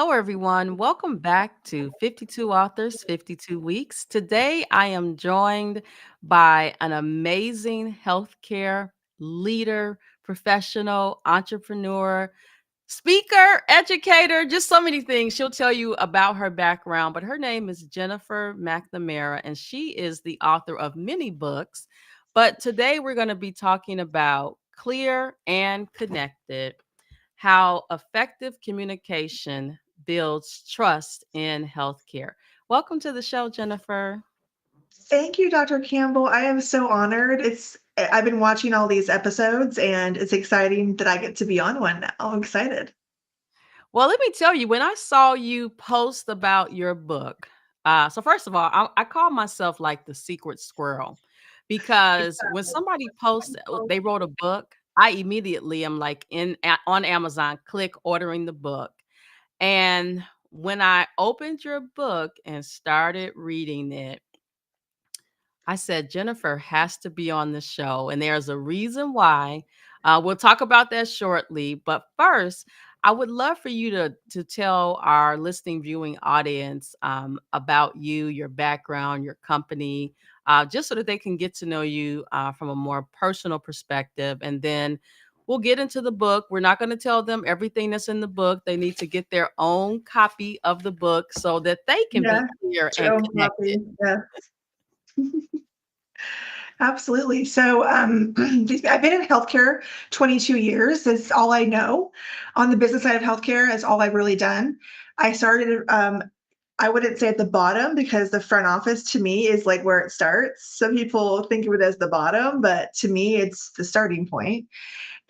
Hello, everyone. Welcome back to 52 Authors, 52 Weeks. Today, I am joined by an amazing healthcare leader, professional, entrepreneur, speaker, educator, just so many things. She'll tell you about her background, but her name is Jennifer McNamara, and she is the author of many books. But today, we're going to be talking about Clear and Connected, how effective communication builds trust in healthcare. Welcome to the show, Jennifer. Thank you, Dr. Campbell. I am so honored. I've been watching all these episodes and it's exciting that I get to be on one now. I'm excited. Well, let me tell you, when I saw you post about your book, so first of all, I call myself like the secret squirrel because when somebody posts, they wrote a book, I immediately am like on Amazon, click ordering the book. And when I opened your book and started reading it, I said, Jennifer has to be on the show, and there's a reason why. We'll talk about that shortly. But first, I would love for you to tell our listening, viewing audience about you, your background, your company, just so that they can get to know you from a more personal perspective. And then we'll get into the book. We're not going to tell them everything that's in the book. They need to get their own copy of the book so that they can Yeah, be clear it's your and own connected. copy. Yeah, absolutely. So I've been in healthcare 22 years. That's all I know. On the business side of healthcare, is all I've really done. I started, I wouldn't say at the bottom because the front office to me is like where it starts. Some people think of it as the bottom, but to me, it's the starting point.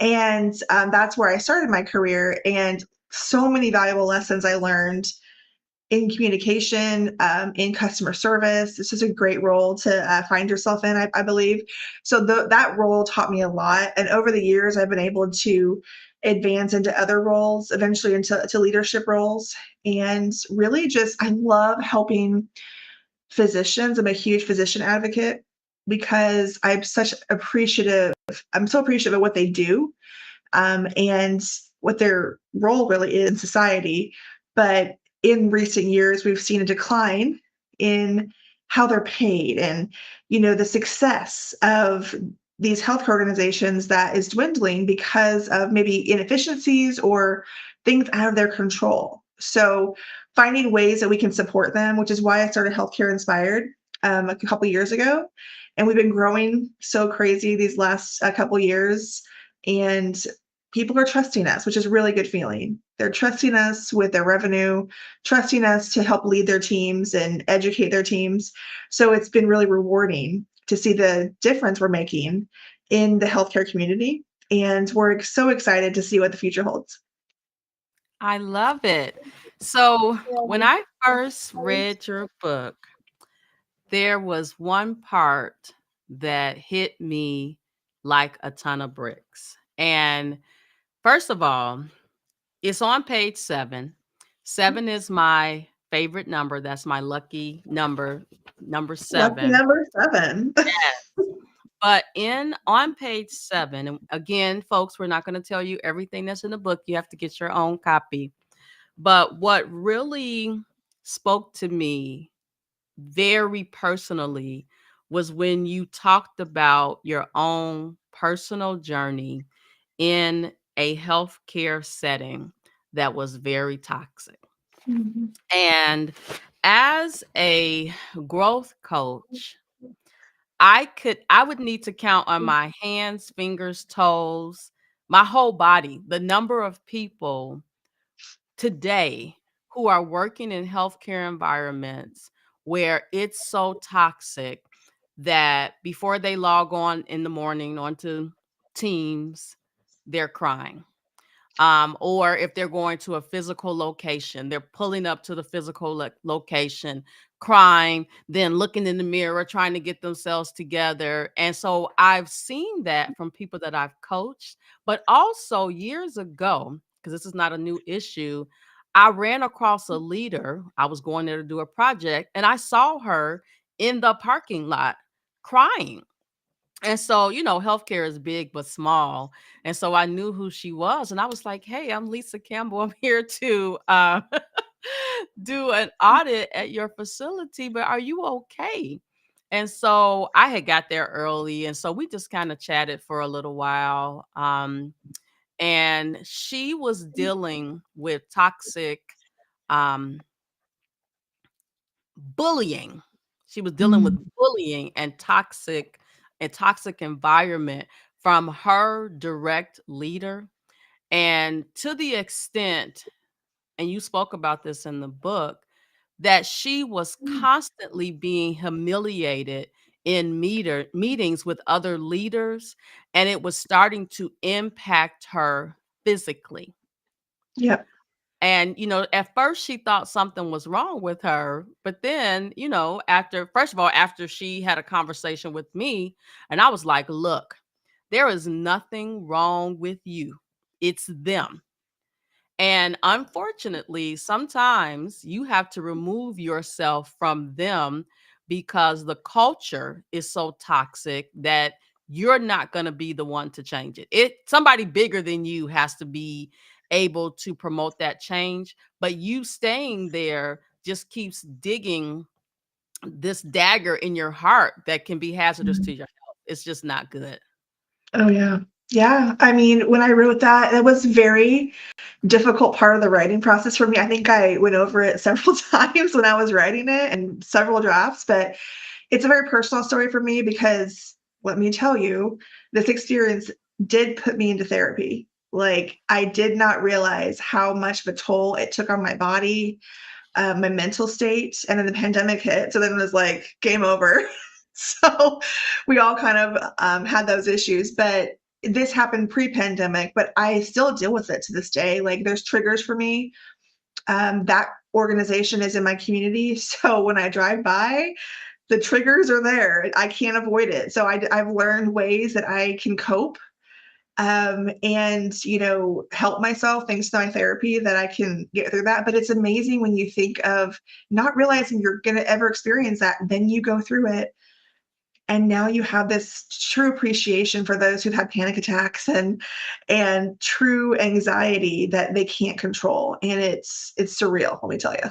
And that's where I started my career. And so many valuable lessons I learned in communication, in customer service. This is a great role to find yourself in, I believe. So that role taught me a lot. And over the years, I've been able to advance into other roles, eventually into leadership roles. And really I love helping physicians. I'm a huge physician advocate because I'm so appreciative of what they do, and what their role really is in society. But in recent years, we've seen a decline in how they're paid and, the success of these healthcare organizations that is dwindling because of maybe inefficiencies or things out of their control. So finding ways that we can support them, which is why I started Healthcare Inspired a couple years ago. And we've been growing so crazy these last couple years. And people are trusting us, which is a really good feeling. They're trusting us with their revenue, trusting us to help lead their teams and educate their teams. So it's been really rewarding to see the difference we're making in the healthcare community. And we're so excited to see what the future holds. I love it. So, when I first read your book, there was one part that hit me like a ton of bricks. And first of all, it's on page 7. 7 is my favorite number. That's my lucky number, number Lucky 7. number 7. But in on page 7, and again, folks, we're not going to tell you everything that's in the book. You have to get your own copy. But what really spoke to me very personally was when you talked about your own personal journey in a healthcare setting that was very toxic. Mhm. And as a growth coach, I would need to count on my hands, fingers, toes, my whole body, the number of people today who are working in healthcare environments where it's so toxic that before they log on in the morning onto Teams, they're crying. Or if they're going to a physical location, they're pulling up to the physical location, crying, then looking in the mirror, trying to get themselves together. And so I've seen that from people that I've coached, but also years ago, because this is not a new issue, I ran across a leader. I was going there to do a project, and I saw her in the parking lot crying. And so, healthcare is big but small. And so I knew who she was. And I was like, hey, I'm Lisa Campbell. I'm here to do an audit at your facility, but are you okay? And so I had got there early. And so we just kind of chatted for a little while. And she was dealing with toxic um, bullying. She was dealing with Mm. bullying and toxic environment from her direct leader. And to the extent, and you spoke about this in the book, that she was constantly being humiliated in meetings with other leaders, and it was starting to impact her physically. Yep. And, at first she thought something was wrong with her. But then, first of all, after she had a conversation with me, and I was like, look, there is nothing wrong with you. It's them. And unfortunately, sometimes you have to remove yourself from them because the culture is so toxic that you're not going to be the one to change it. Somebody bigger than you has to be able to promote that change, but you staying there just keeps digging this dagger in your heart that can be hazardous to Mm. your health. It's just not good. Oh, yeah. Yeah. I mean, when I wrote that, it was very difficult part of the writing process for me. I think I went over it several times when I was writing it and several drafts, but it's a very personal story for me because let me tell you, this experience did put me into therapy. Like, I did not realize how much of a toll it took on my body, my mental state, and then the pandemic hit. So then it was like game over. So we all kind of had those issues, but this happened pre-pandemic, but I still deal with it to this day. Like, there's triggers for me. That organization is in my community. So when I drive by, the triggers are there. I can't avoid it. So I've learned ways that I can cope, and help myself thanks to my therapy that I can get through that. But it's amazing when you think of not realizing you're going to ever experience that, then you go through it, and now you have this true appreciation for those who've had panic attacks and true anxiety that they can't control, and it's surreal, let me tell you.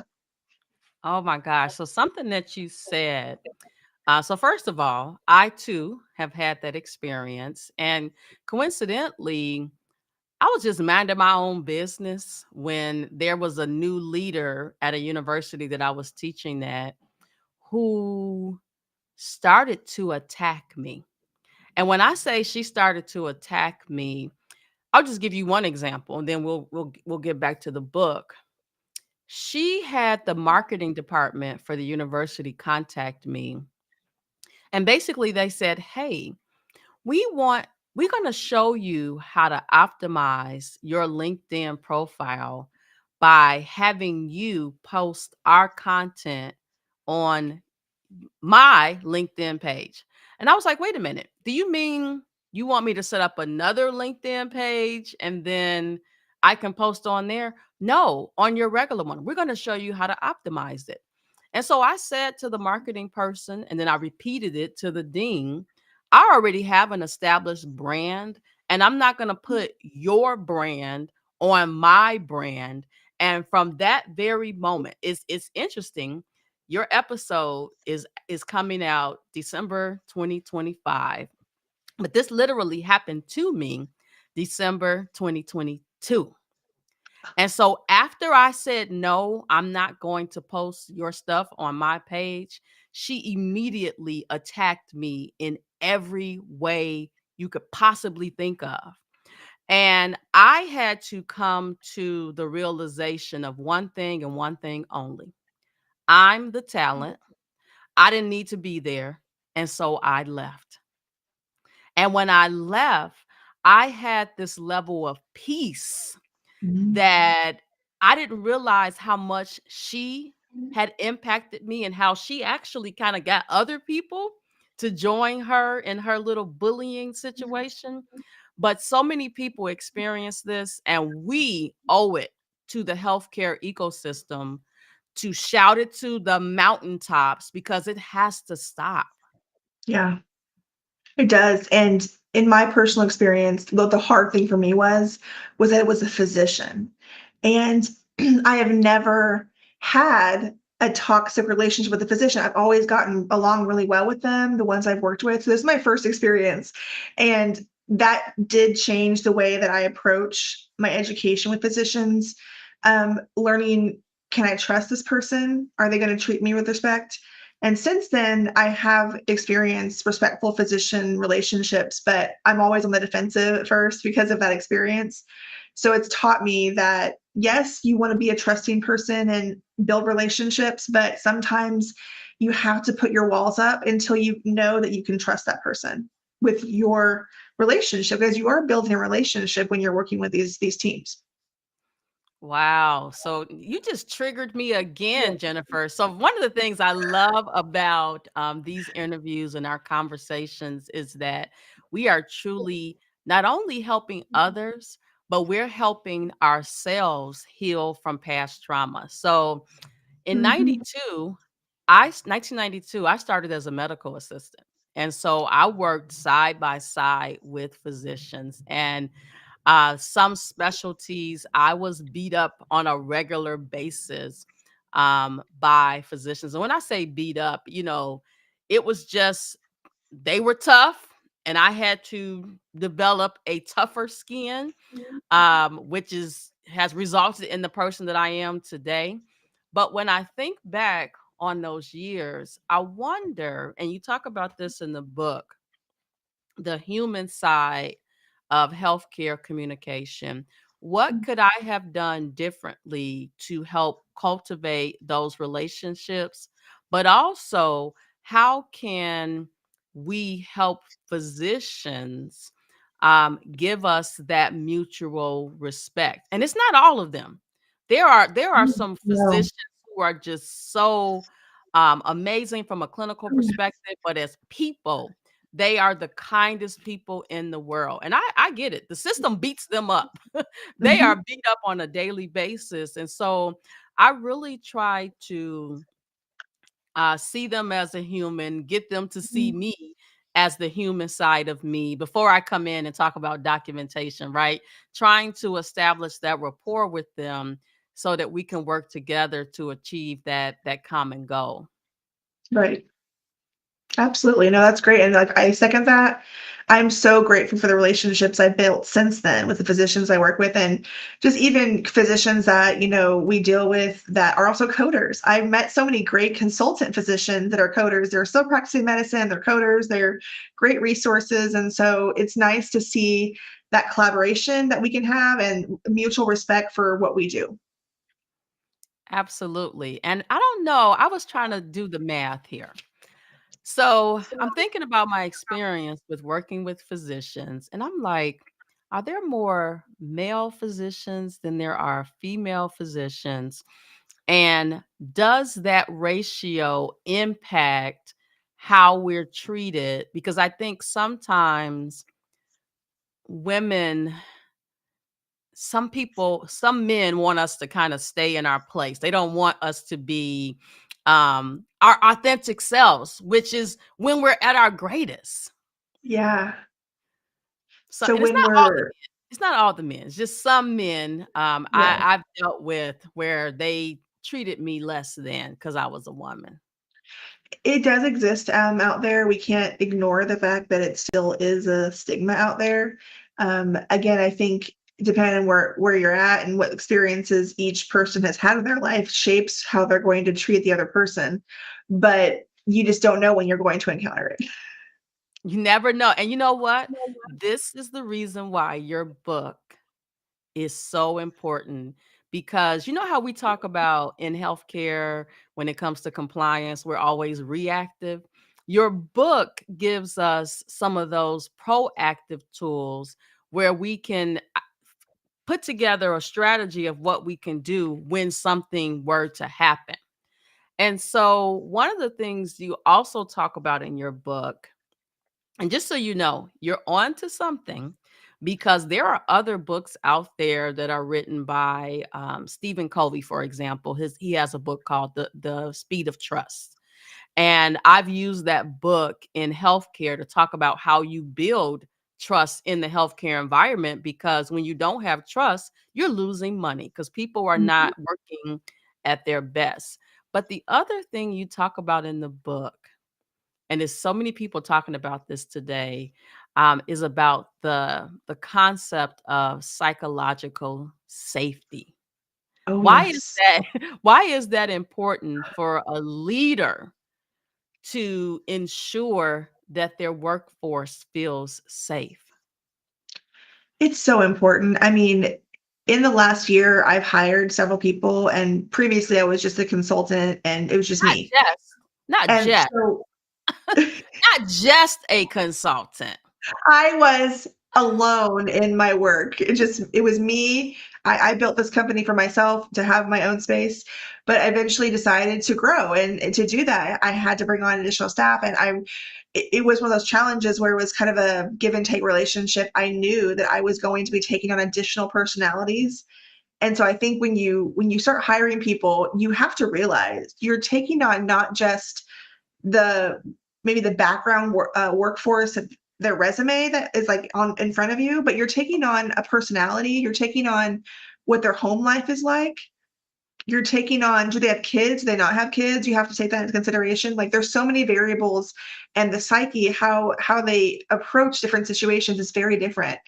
Oh my gosh. So something that you said. So first of all, I too have had that experience, and coincidentally, I was just minding my own business when there was a new leader at a university that I was teaching at who started to attack me. And when I say she started to attack me, I'll just give you one example, and then we'll get back to the book. She had the marketing department for the university contact me, and basically they said, "Hey, we want we're going to show you how to optimize your LinkedIn profile by having you post our content on my LinkedIn page." And I was like, wait a minute. Do you mean you want me to set up another LinkedIn page and then I can post on there? No, on your regular one. We're going to show you how to optimize it. And so I said to the marketing person, and then I repeated it to the dean, I already have an established brand, and I'm not going to put your brand on my brand. And from that very moment, it's interesting. Your episode is coming out December 2025, but this literally happened to me December 2022. And so after I said, no, I'm not going to post your stuff on my page, she immediately attacked me in every way you could possibly think of. And I had to come to the realization of one thing and one thing only. I'm the talent. I didn't need to be there. And so I left. And when I left, I had this level of peace Mhm. that I didn't realize how much she had impacted me and how she actually kind of got other people to join her in her little bullying situation. But so many people experience this, and we owe it to the healthcare ecosystem to shout it to the mountaintops because it has to stop. Yeah. It does, and in my personal experience, the hard thing for me was that it was a physician, and I have never had a toxic relationship with a physician. I've always gotten along really well with them, the ones I've worked with. So this is my first experience, and that did change the way that I approach my education with physicians. Learning, can I trust this person? Are they going to treat me with respect? And since then, I have experienced respectful physician relationships, but I'm always on the defensive at first because of that experience. So it's taught me that yes, you want to be a trusting person and build relationships, but sometimes you have to put your walls up until you know that you can trust that person with your relationship, because you are building a relationship when you're working with these teams. Wow. So you just triggered me again, Jennifer. So one of the things I love about these interviews and our conversations is that we are truly not only helping others, but we're helping ourselves heal from past trauma. So in Mhm. 92, 1992, I started as a medical assistant. And so I worked side by side with physicians, and some specialties I was beat up on a regular basis by physicians. And when I say beat up, it was just they were tough, and I had to develop a tougher skin, which is has resulted in the person that I am today. But when I think back on those years, I wonder, and you talk about this in the book, the human side of healthcare communication. What could I have done differently to help cultivate those relationships? But also, how can we help physicians give us that mutual respect? And it's not all of them. There are some No. physicians who are just so amazing from a clinical perspective, but as people, they are the kindest people in the world, and I get it. The system beats them up. They are Mhm. beat up on a daily basis, and so I really try to, see them as a human, get them to see Mhm. me as the human side of me before I come in and talk about documentation, right? Trying to establish that rapport with them so that we can work together to achieve that common goal. Right. Absolutely. No, that's great. And like I second that. I'm so grateful for the relationships I've built since then with the physicians I work with, and just even physicians that, we deal with that are also coders. I've met so many great consultant physicians that are coders. They're still practicing medicine, they're coders, they're great resources. And so it's nice to see that collaboration that we can have and mutual respect for what we do. Absolutely. And I don't know, I was trying to do the math here. So I'm thinking about my experience with working with physicians, and I'm like, are there more male physicians than there are female physicians? And does that ratio impact how we're treated? Because I think sometimes women, some men want us to kind of stay in our place. They don't want us to be our authentic selves, which is when we're at our greatest. Yeah. So, So and it's when not all the we're men. It's not all the men. It's just some men yeah. I've dealt with where they treated me less than because I was a woman. It does exist, out there. We can't ignore the fact that it still is a stigma out there. Again, I think depending on where you're at and what experiences each person has had in their life shapes how they're going to treat the other person, but you just don't know when you're going to encounter it. You never know. And you know what? This is the reason why your book is so important, because you know how we talk about in healthcare when it comes to compliance, we're always reactive. Your book gives us some of those proactive tools where we can put together a strategy of what we can do when something were to happen. And so, one of the things you also talk about in your book, and just so you know, you're on to something, because there are other books out there that are written by Stephen Covey, for example. He has a book called the Speed of Trust. And I've used that book in healthcare to talk about how you build trust in the healthcare environment, because when you don't have trust, you're losing money because people are Mhm. not working at their best. But the other thing you talk about in the book, and there's so many people talking about this today, is about the concept of psychological safety. Oh, Why is yes. that why is that important for a leader to ensure that their workforce feels safe? It's so important. I mean, in the last year, I've hired several people, and previously I was just a consultant and it was just Not me. just not And just so not just a consultant. I was alone in my work. It was me. I built this company for myself to have my own space, but I eventually decided to grow. And to do that, I had to bring on additional staff. And it was one of those challenges where it was kind of a give and take relationship. I knew that I was going to be taking on additional personalities. And so I think when you start hiring people, you have to realize you're taking on not just the maybe the background workforce of their resume that is like on in front of you, but you're taking on a personality, you're taking on what their home life is like. You're taking on, do they have kids? Do they not have kids? You have to take that into consideration. Like there's so many variables, and the psyche, how they approach different situations is very different.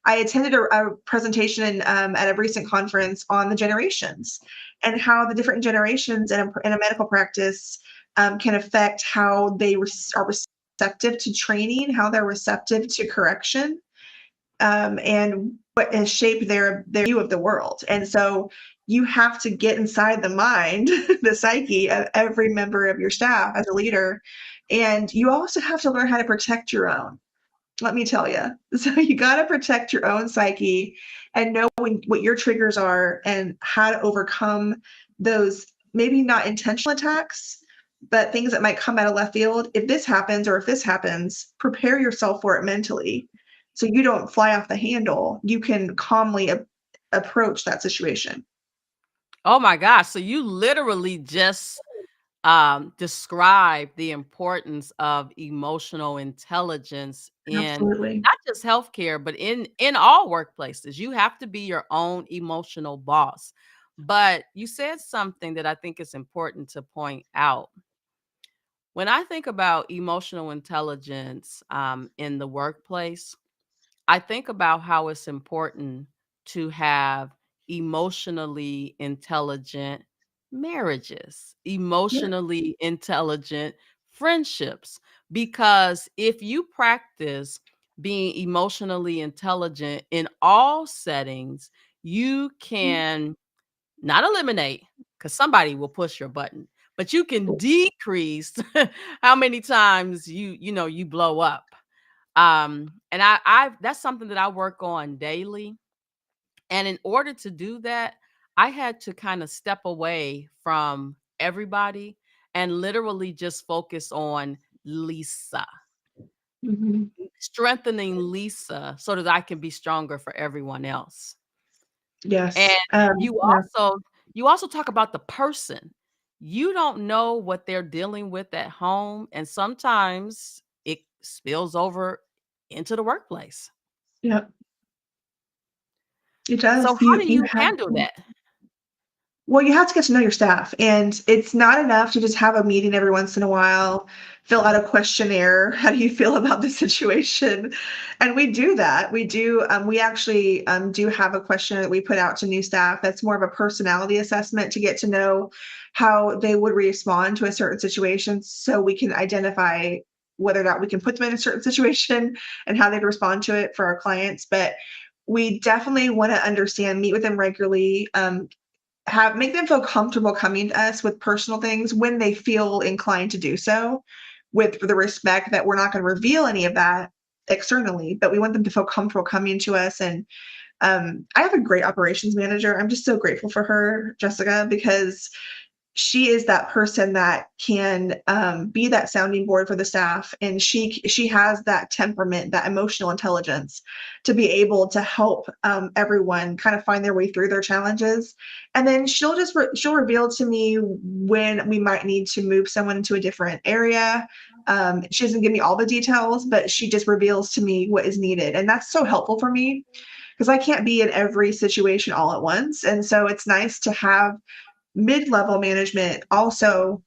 I attended a presentation at a recent conference on the generations and how the different generations in a medical practice can affect how they are receptive to training, how they're receptive to correction, and what has shaped their view of the world. And so you have to get inside the mind, the psyche of every member of your staff as a leader. And you also have to learn how to protect your own. Let me tell you. So you got to protect your own psyche and know what your triggers are and how to overcome those maybe not intentional attacks, but things that might come out of left field. If this happens or if this happens, prepare yourself for it mentally so you don't fly off the handle. You can calmly approach that situation. Oh my gosh, so you literally just describe the importance of emotional intelligence in Absolutely. not just healthcare, but in all workplaces. You have to be your own emotional boss. But you said something that I think is important to point out. When I think about emotional intelligence in the workplace, I think about how it's important to have emotionally intelligent marriages, Yeah. emotionally intelligent friendships. Because if you practice being emotionally intelligent in all settings, you can not eliminate, because somebody will push your button, but you can decrease how many times you blow up. And I that's something that I work on daily. And in order to do that, I had to kind of step away from everybody and literally just focus on Lisa, Mhm. strengthening Lisa so that I can be stronger for everyone else. And Yes. you Yeah. also you also talk about the person. You don't know what they're dealing with at home, and sometimes it spills over into the workplace. Yeah. It So does. how do You you have handle that? Well, you have to get to know your staff, and it's not enough to just have a meeting every once in a while, fill out a questionnaire. How do you feel about the situation? And we do that. We actually do have a questionnaire that we put out to new staff that's more of a personality assessment to get to know how they would respond to a certain situation so we can identify whether or not we can put them in a certain situation and how they'd respond to it for our clients. But we definitely want to understand, meet with them regularly, have make them feel comfortable coming to us with personal things when they feel inclined to do so, with the respect that we're not going to reveal any of that externally, but we want them to feel comfortable coming to us. And I have a great operations manager. I'm just so grateful for her, Jessica, because she is that person that can be that sounding board for the staff, and she has that temperament, that emotional intelligence to be able to help everyone kind of find their way through their challenges. And then she'll reveal to me when we might need to move someone into a different area. She doesn't give me all the details, but she just reveals to me what is needed, and that's so helpful for me because I can't be in every situation all at once. And so it's nice to have mid-level management also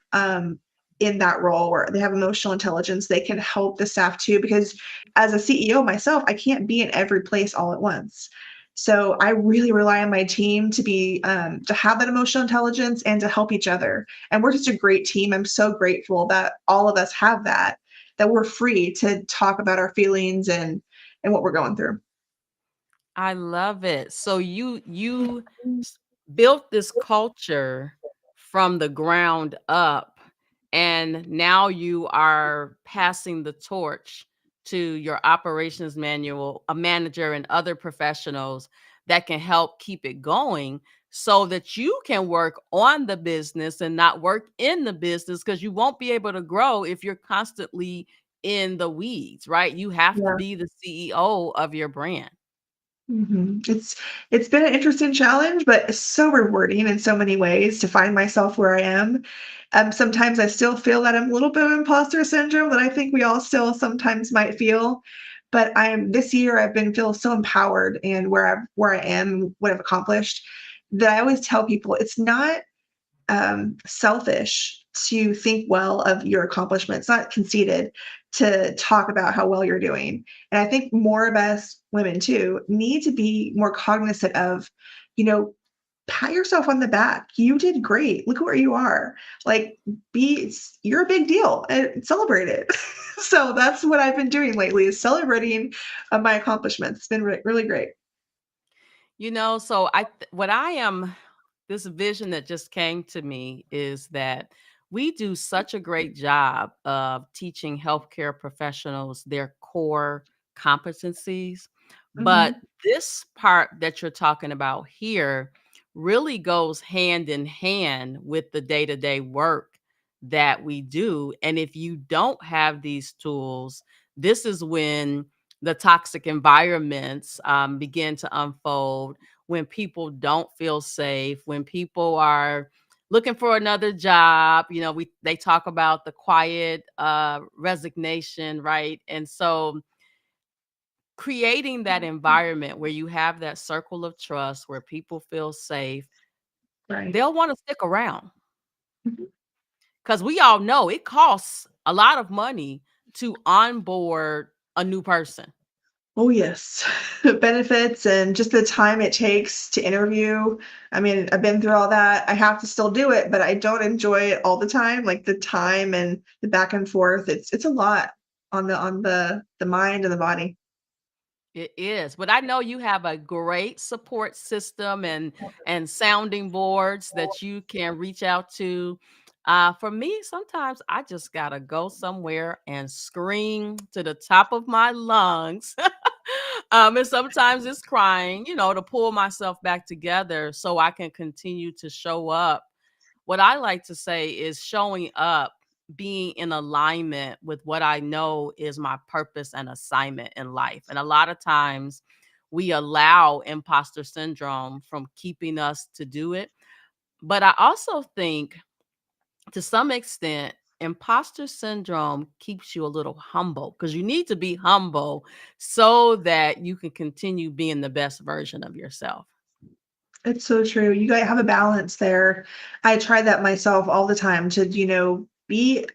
in that role where they have emotional intelligence. They can help the staff too, because as a CEO myself, I can't be in every place all at once. So I really rely on my team to be to have that emotional intelligence and to help each other. And we're just a great team. I'm so grateful that all of us have that, that we're free to talk about our feelings and what we're going through. I love it. So you s- built this culture from the ground up, and now you are passing the torch to your operations manual, a manager and other professionals that can help keep it going so that you can work on the business and not work in the business, because you won't be able to grow if you're constantly in the weeds, right? You have to Yeah. be the CEO of your brand. It's been an interesting challenge, but it's so rewarding in so many ways to find myself where I am. Sometimes I still feel that I'm a little bit of imposter syndrome that I think we all still sometimes might feel. But this year I've been feel so empowered and where I am, what I've accomplished, that I always tell people it's not selfish to think well of your accomplishments, not conceited to talk about how well you're doing. And I think more of us women too need to be more cognizant of, you know, pat yourself on the back. You did great. Look where you are. Like, you're a big deal and celebrate it. So that's what I've been doing lately is celebrating my accomplishments. It's been really great. So what I am this vision that just came to me is that we do such a great job of teaching healthcare professionals their core competencies. But Mhm. this part that you're talking about here really goes hand in hand with the day to day work that we do. And if you don't have these tools, this is when the toxic environments begin to unfold, when people don't feel safe, when people are looking for another job. They talk about the quiet resignation, right? And so creating that environment where you have that circle of trust where people feel safe, Right. they'll want to stick around, Mhm. because we all know it costs a lot of money to onboard a new person. Oh, yes. Benefits and just the time it takes to interview. I mean, I've been through all that. I have to still do it, but I don't enjoy it all the time. Like the time and the back and forth. It's a lot on the mind and the body. It is, but I know you have a great support system and sounding boards that you can reach out to. For me, sometimes I just gotta go somewhere and scream to the top of my lungs. And sometimes it's crying, to pull myself back together so I can continue to show up. What I like to say is showing up, being in alignment with what I know is my purpose and assignment in life. And a lot of times we allow imposter syndrome from keeping us to do it. But I also think to some extent, imposter syndrome keeps you a little humble, because you need to be humble so that you can continue being the best version of yourself. It's so true. You gotta have a balance there. I try that myself all the time to, be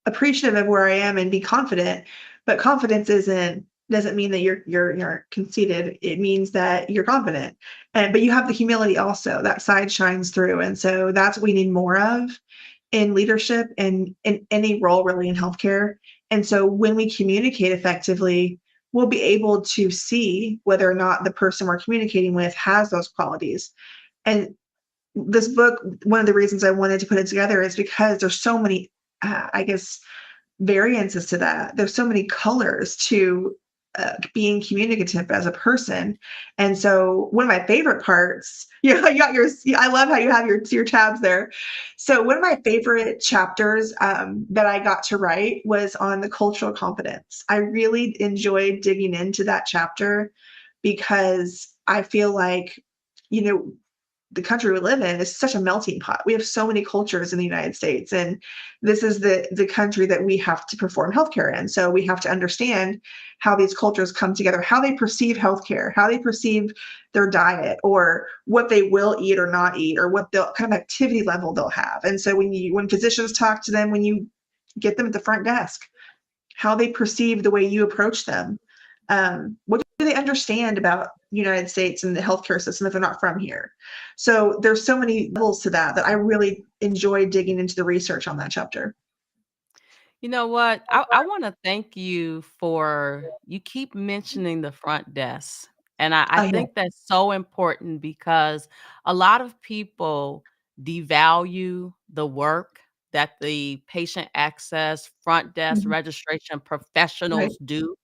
appreciative of where I am and be confident. But confidence doesn't mean that you're conceited. It means that you're confident. And but you have the humility also. That side shines through. And so that's what we need more of in leadership and in any role really in healthcare. And so when we communicate effectively, we'll be able to see whether or not the person we're communicating with has those qualities. And this book, one of the reasons I wanted to put it together is because there's so many, I guess, variances to that. There's so many colors to being communicative as a person. And so one of my favorite parts, yeah, you got yours. I love how you have your tabs there. So one of my favorite chapters that I got to write was on the cultural competence. I really enjoyed digging into that chapter because I feel like, you know, the country we live in is such a melting pot. We have so many cultures in the United States, and this is the country that we have to perform healthcare in. So we have to understand how these cultures come together, how they perceive healthcare, how they perceive their diet, or what they will eat or not eat, or what the kind of activity level they'll have. And so when physicians talk to them, when you get them at the front desk, how they perceive the way you approach them. What do they understand about the United States and the healthcare system if they're not from here? So there's so many levels to that I really enjoy digging into the research on that chapter. You know what? I want to thank you for you keep mentioning the front desk. And I Oh, yeah. think that's so important because a lot of people devalue the work that the patient access front desk Mhm. registration Right. professionals do,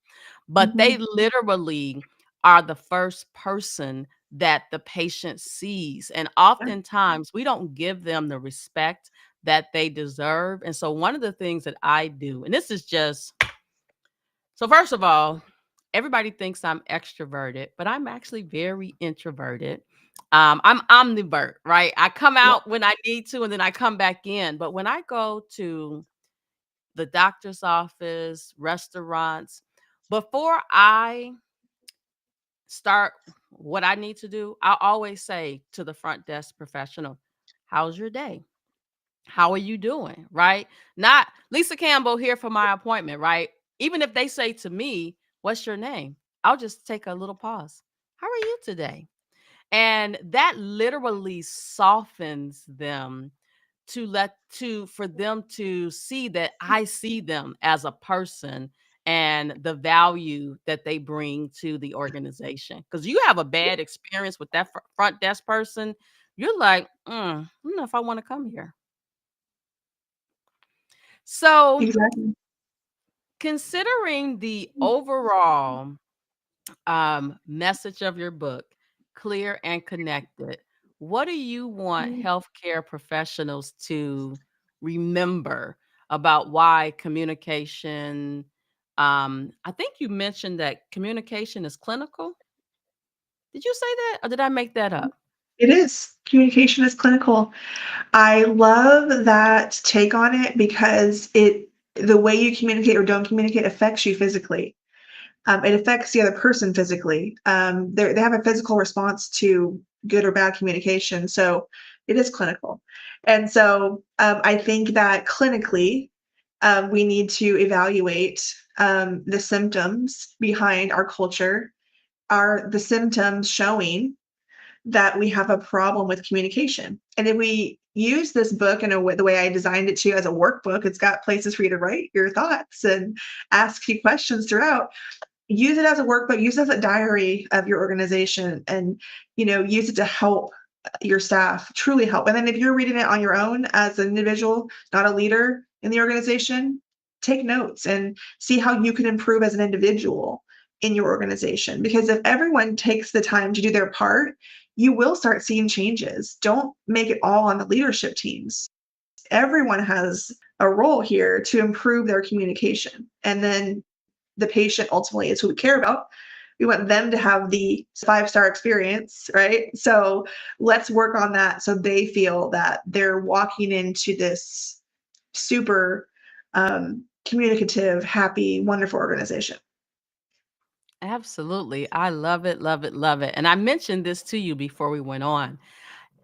but they Mhm. literally are the first person that the patient sees. And Yeah. oftentimes we don't give them the respect that they deserve. And so one of the things that I do, and this is just so first of all, everybody thinks I'm extroverted, but I'm actually very introverted. I'm omnivert, right? I come Yeah. out when I need to and then I come back in. But when I go to the doctor's office, restaurants, before I start what I need to do, I always say to the front desk professional, how's your day? How are you doing? Right? Not Lisa Campbell here for my appointment, right? Even if they say to me, what's your name? I'll just take a little pause. How are you today? And that literally softens them for them to see that I see them as a person and the value that they bring to the organization. Because you have a bad experience with that front desk person, you're like, I don't know if I want to come here. So, Exactly. considering the overall message of your book, clear and connected, what do you want healthcare professionals to remember about why communication? I think you mentioned that communication is clinical. Did you say that, or did I make that up? It is. Communication is clinical. I love that take on it because the way you communicate or don't communicate affects you physically. It affects the other person physically. They have a physical response to good or bad communication. So it is clinical. And so I think that clinically, we need to evaluate the symptoms behind our culture. Are the symptoms showing that we have a problem with communication? And if we use this book in a way, the way I designed it to as a workbook, it's got places for you to write your thoughts and ask you questions throughout. Use it as a workbook, use it as a diary of your organization, and use it to help your staff, truly help. And then if you're reading it on your own as an individual, not a leader in the organization, take notes and see how you can improve as an individual in your organization. Because if everyone takes the time to do their part, you will start seeing changes. Don't make it all on the leadership teams. Everyone has a role here to improve their communication. And then the patient ultimately is who we care about. We want them to have the five-star experience, right? So let's work on that so they feel that they're walking into this super communicative, happy, wonderful organization. Absolutely. I love it, love it, love it. And I mentioned this to you before we went on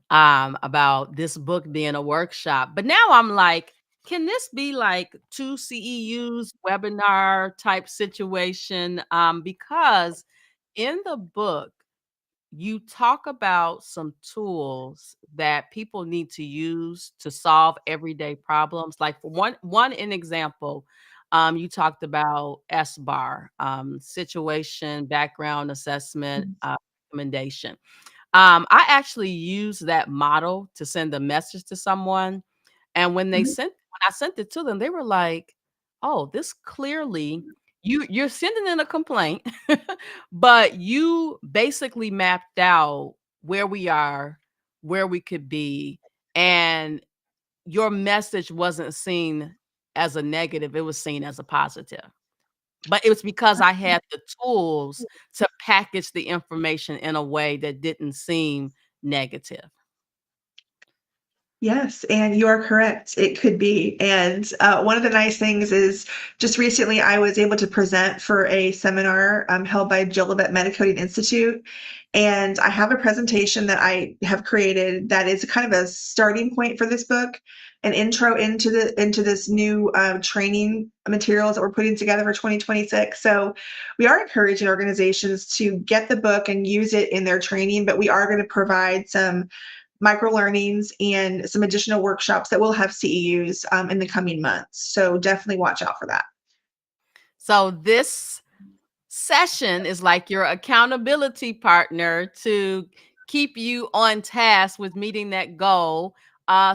about this book being a workshop. But now I'm like, can this be like two CEUs webinar type situation? Because in the book, you talk about some tools that people need to use to solve everyday problems. Like for one an example, you talked about SBAR, situation background assessment Mhm. recommendation. I actually use that model to send a message to someone, and when Mhm. I sent it to them, they were like, "Oh, this clearly you're sending in a complaint, but you basically mapped out where we are, where we could be, and your message wasn't seen as a negative, it was seen as a positive. But it was because I had the tools to package the information in a way that didn't seem negative. Yes, and you are correct. It could be. And one of the nice things is just recently I was able to present for a seminar held by Gillibet Medicoding Institute. And I have a presentation that I have created that is kind of a starting point for this book, an intro into this new training materials that we're putting together for 2026. So we are encouraging organizations to get the book and use it in their training, but we are going to provide some micro learnings and some additional workshops that will have CEUs in the coming months. So definitely watch out for that. So this session is like your accountability partner to keep you on task with meeting that goal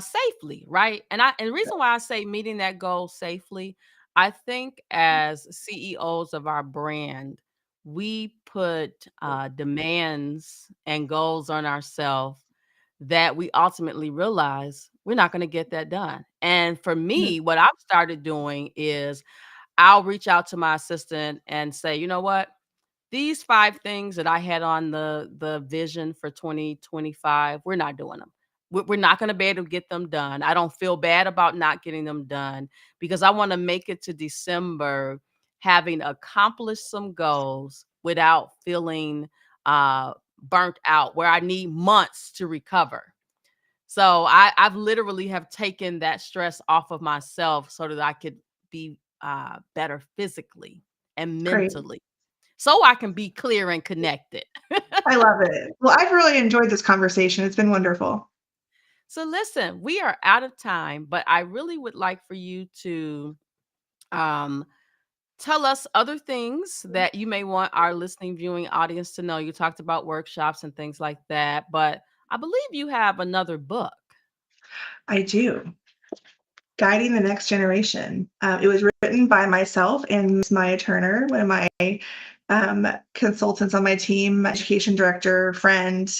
safely, right? And the reason why I say meeting that goal safely, I think as CEOs of our brand, we put demands and goals on ourselves that we ultimately realize we're not going to get that done. And for Mhm. me, what I've started doing is I'll reach out to my assistant and say, you know what? These 5 things that I had on the vision for 2025, we're not doing them. We're not gonna be able to get them done. I don't feel bad about not getting them done because I wanna make it to December having accomplished some goals without feeling, burnt out, where I need months to recover. So I've literally have taken that stress off of myself so that I could be, better physically and Great. mentally so I can be clear and connected. I love it. Well, I've really enjoyed this conversation. It's been wonderful. So listen, we are out of time, but I really would like for you to um, tell us other things that you may want our listening, viewing audience to know. You talked about workshops and things like that, but I believe you have another book. I do. Guiding the Next Generation. It was written by myself and Maya Turner, one of my consultants on my team, my education director, friend,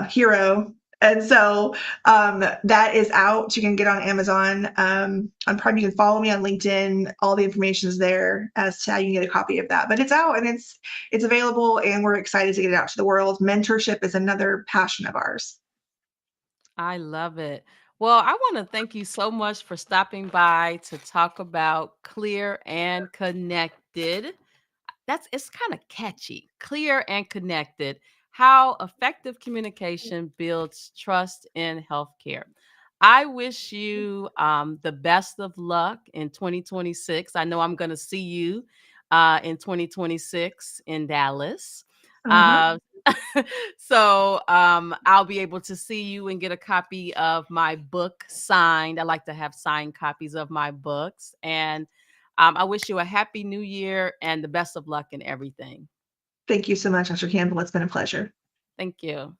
hero. And so that is out. You can get on Amazon. On Prime, you can follow me on LinkedIn. All the information is there as to how you can get a copy of that. But it's out and it's available, and we're excited to get it out to the world. Mentorship is another passion of ours. I love it. Well, I want to thank you so much for stopping by to talk about clear and connected. That's it's kind of catchy, clear and connected. How effective communication builds trust in healthcare. I wish you the best of luck in 2026. I know I'm going to see you in 2026 in Dallas. Uh-huh. Uh, so I'll be able to see you and get a copy of my book signed. I like to have signed copies of my books. And I wish you a happy new year and the best of luck in everything. Thank you so much, Dr. Campbell. It's been a pleasure. Thank you.